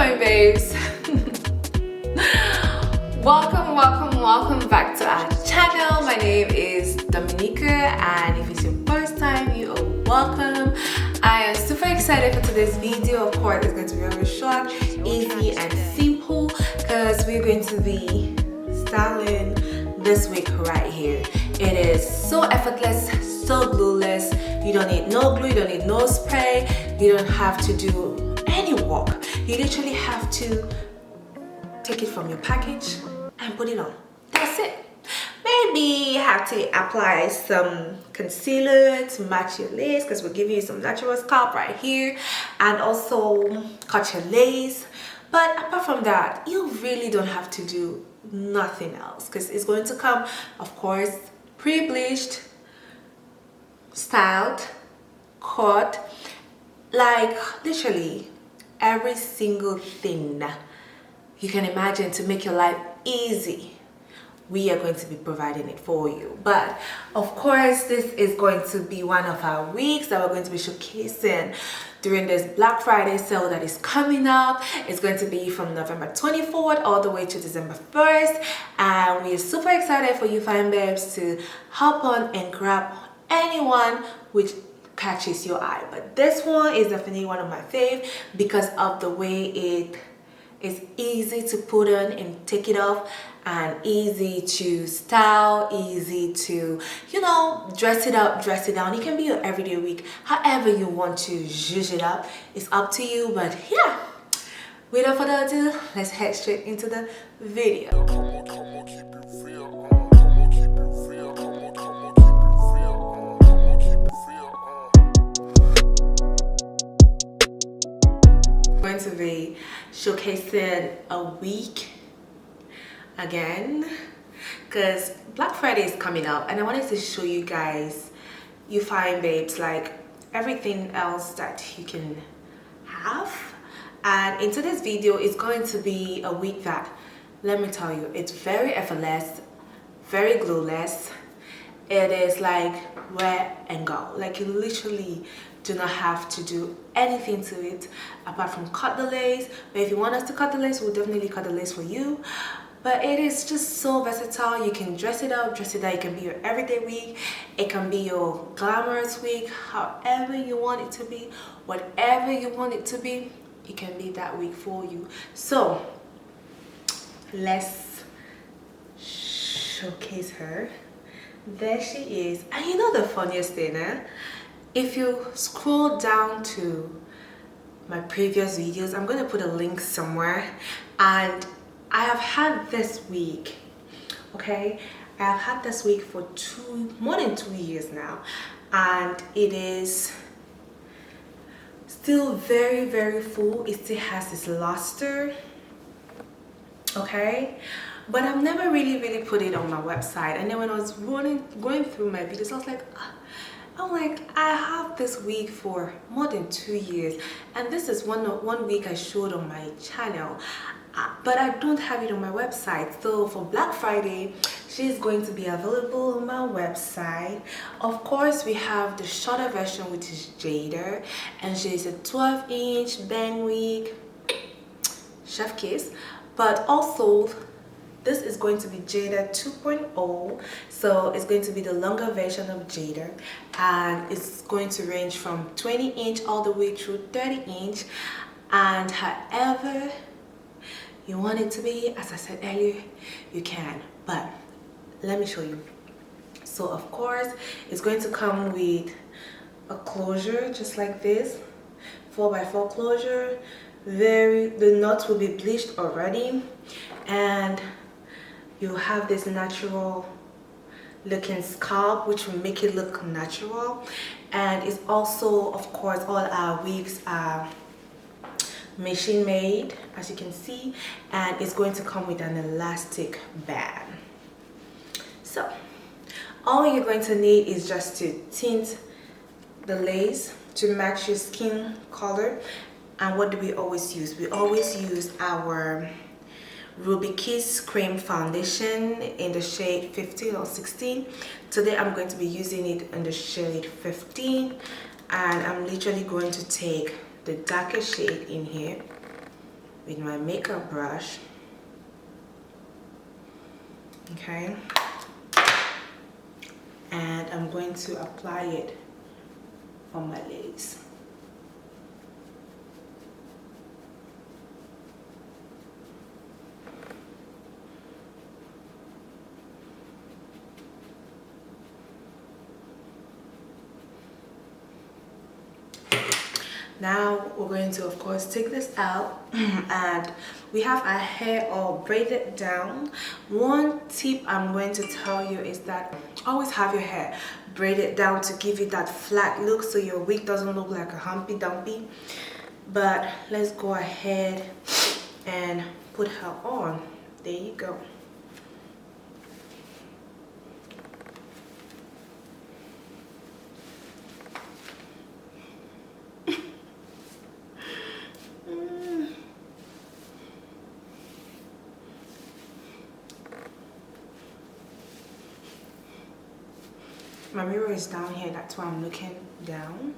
my babes. welcome back to our channel. My name is Dominica, and if it's your first time, you are welcome. I am super excited for today's video. Of course, it's going to be very short, easy and simple because we're going to be styling this week right here. It is so effortless, so glueless. You don't need no glue, you don't need no spray, you don't have to do any work. You literally have to take it from your package and put it on. That's it. Maybe you have to apply some concealer to match your lace because we're giving you some natural scalp right here, and also cut your lace. But apart from that, you really don't have to do nothing else because it's going to come, of course, pre-bleached, styled, cut, like literally every single thing you can imagine to make your life easy. We are going to be providing it for you. But of course, this is going to be one of our weeks that we're going to be showcasing during this Black Friday sale that is coming up. It's going to be from November 24th all the way to December 1st, and we're super excited for you fine babes to hop on and grab anyone which catches your eye. But this one is definitely one of my fave because of the way it is easy to put on and take it off, and easy to style, easy to, you know, dress it up, dress it down. It can be your everyday week, however you want to zhuzh it up. It's up to you. But yeah, without further ado, let's head straight into the video. Going to be showcasing a week again because Black Friday is coming up, and I wanted to show you guys, you fine babes, like everything else that you can have. And into this video, it's going to be a week that, let me tell you, it's very effortless, very glueless. It is like wear and go. Like you literally do not have to do anything to it apart from cut the lace. But if you want us to cut the lace, we'll definitely cut the lace for you. But it is just so versatile. You can dress it up, dress it down. It can be your everyday week, it can be your glamorous week, however you want it to be, whatever you want it to be, it can be that week for you. So let's showcase her. There she is. And you know the funniest thing, if you scroll down to my previous videos, I'm going to put a link somewhere, and I have had this wig, okay? I have had this wig for more than 2 years now, and it is still very, very full. It still has this luster, okay? But I've never really put it on my website. And then when I was going through my videos, I was like, I have this wig for more than 2 years, and this is one wig I showed on my channel, but I don't have it on my website. So for Black Friday, she's going to be available on my website. Of course, we have the shorter version, which is Jada, and she's a 12-inch bang wig, chef kiss. But also, this is going to be Jada 2.0, so it's going to be the longer version of Jada, and it's going to range from 20-inch all the way through 30-inch, and however you want it to be, as I said earlier, you can. But let me show you. So of course, it's going to come with a closure just like this, 4x4 closure. The knots will be bleached already, and you have this natural looking scalp which will make it look natural. And it's also, of course, all our wigs are machine made, as you can see, and it's going to come with an elastic band. So all you're going to need is just to tint the lace to match your skin color. And what do we always use? We always use our Ruby Kiss Cream Foundation in the shade 15 or 16. Today I'm going to be using it in the shade 15, and I'm literally going to take the darker shade in here with my makeup brush. Okay, and I'm going to apply it on my legs. Now we're going to, of course, take this out and we have our hair all braided down. One tip I'm going to tell you is that always have your hair braided down to give you that flat look so your wig doesn't look like a humpy dumpy. But let's go ahead and put her on. There you go. My mirror is down here, that's why I'm looking down.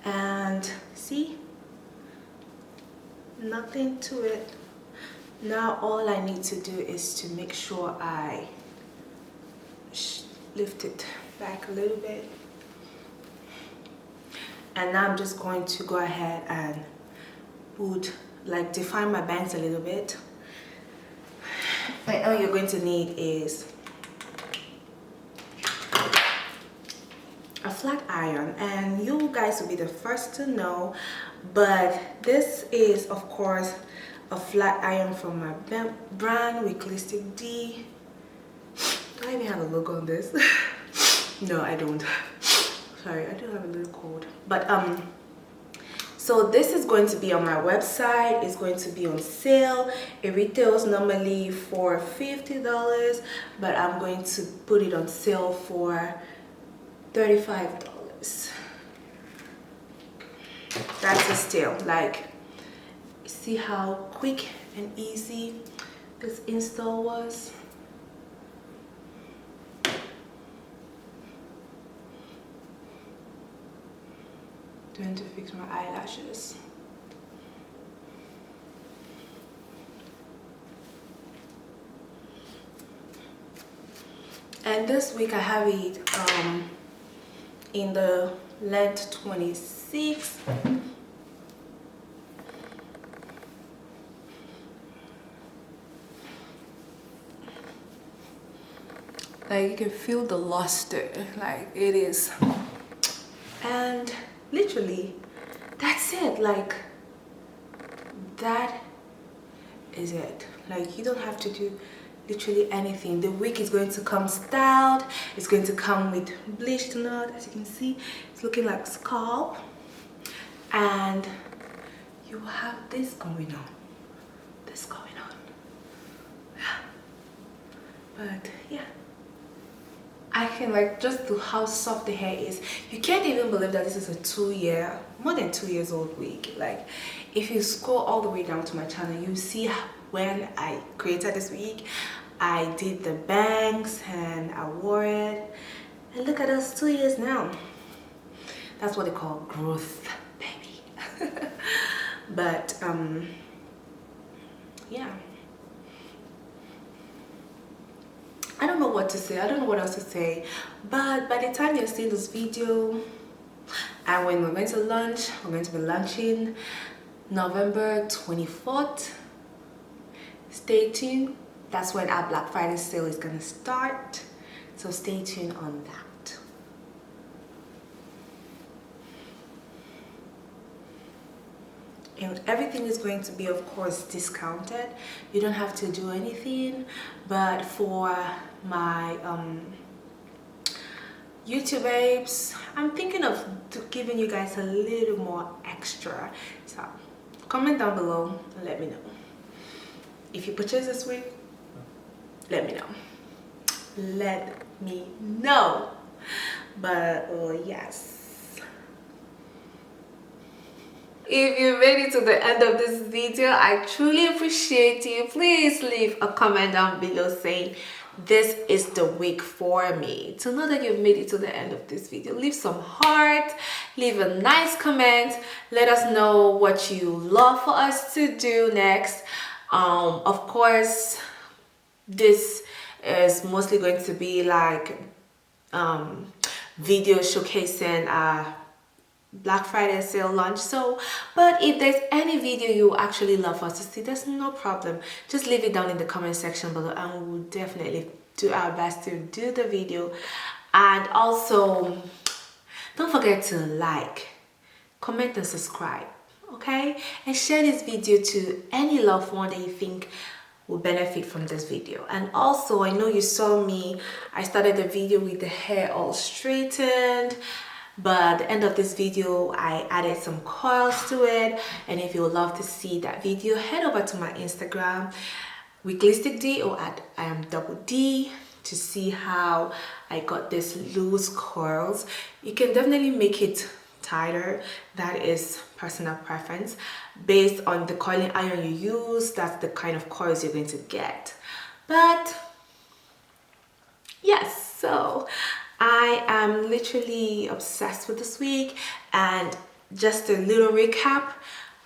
And see, nothing to it. Now all I need to do is to make sure I lift it back a little bit, and now I'm just going to go ahead and define my bangs a little bit. And all you're going to need is a flat iron, and you guys will be the first to know, but this is of course a flat iron from my brand Wiglistic D. Do I even have a logo on this? No, I don't. Sorry, I do have a little cold. But so this is going to be on my website. It's going to be on sale. It retails normally for $50, but I'm going to put it on sale for $35. That's a steal. Like, see how quick and easy this install was? Going to fix my eyelashes. And this week I have it in the length 26. Like, you can feel the luster, like it is. And literally that's it. Like, that is it. Like, you don't have to do literally anything. The wig is going to come styled. It's going to come with bleached knot. As you can see, it's looking like scalp, and you will have this going on, but yeah, I can, like, just to how soft the hair is, you can't even believe that this is a more than 2 years old wig. Like, if you scroll all the way down to my channel, you see when I created this wig, I did the bangs and I wore it, and look at us 2 years now. That's what they call growth, baby. But yeah, I don't know what to say. I don't know what else to say. But by the time you're seeing this video, and when we're going to launch, we're going to be launching November 24th. Stay tuned. That's when our Black Friday sale is going to start. So stay tuned on that. And everything is going to be, of course, discounted. You don't have to do anything. But for my YouTube babes, I'm thinking of giving you guys a little more extra. So comment down below and let me know. If you purchase this wig, let me know. Let me know. But oh yes. If you made it to the end of this video, I truly appreciate you. Please leave a comment down below saying this is the week for me. To know that you've made it to the end of this video, leave some heart, leave a nice comment, let us know what you love for us to do next. Of course, this is mostly going to be like video showcasing Black Friday sale launch. So but if there's any video you actually love us to see, there's no problem, just leave it down in the comment section below and we'll definitely do our best to do the video. And also don't forget to like, comment and subscribe, okay? And share this video to any loved one that you think will benefit from this video. And also, I know you saw me, I started the video with the hair all straightened, but at the end of this video I added some coils to it. And if you would love to see that video, head over to my Instagram, Wiglistic D, or at IamDoubleD, to see how I got this loose curls. You can definitely make it tighter, that is personal preference. Based on the coiling iron you use, that's the kind of coils you're going to get. But yes, so I am literally obsessed with this week. And just a little recap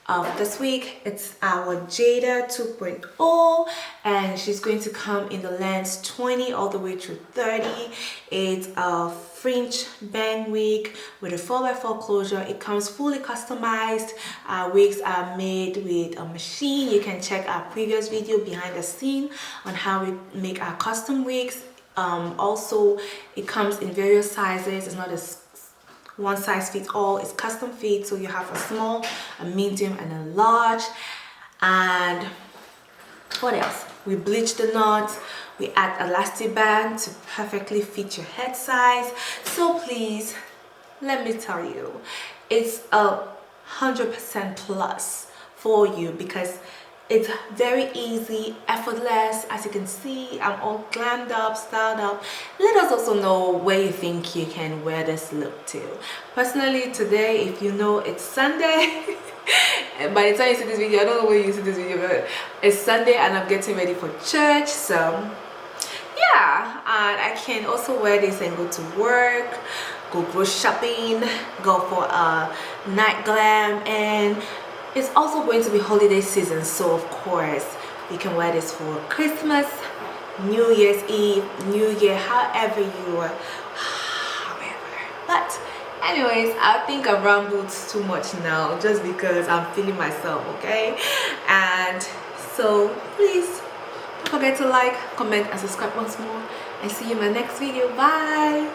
of this week, it's our Jada 2.0, and she's going to come in the lengths 20 all the way through 30. It's a Fringe bang wig with a 4x4 closure. It comes fully customized. Our wigs are made with a machine. You can check our previous video behind the scene on how we make our custom wigs. Also, it comes in various sizes. It's not a one size fits all, it's custom fit, so you have a small, a medium, and a large. And what else? We bleach the knots, we add elastic band to perfectly fit your head size. So please, let me tell you, it's 100% plus for you because it's very easy, effortless. As you can see, I'm all glammed up, styled up. Let us also know where you think you can wear this look to. Personally, today, if you know it's Sunday, by the time you see this video, I don't know where you see this video, but it's Sunday and I'm getting ready for church. So yeah, and I can also wear this and go to work, go grocery shopping, go for a night glam, and it's also going to be holiday season, so of course you can wear this for Christmas, New Year's Eve, New Year, however you are, But anyways, I think I've rambled too much now just because I'm feeling myself, okay? And so please don't forget to like, comment and subscribe once more, and see you in my next video. Bye.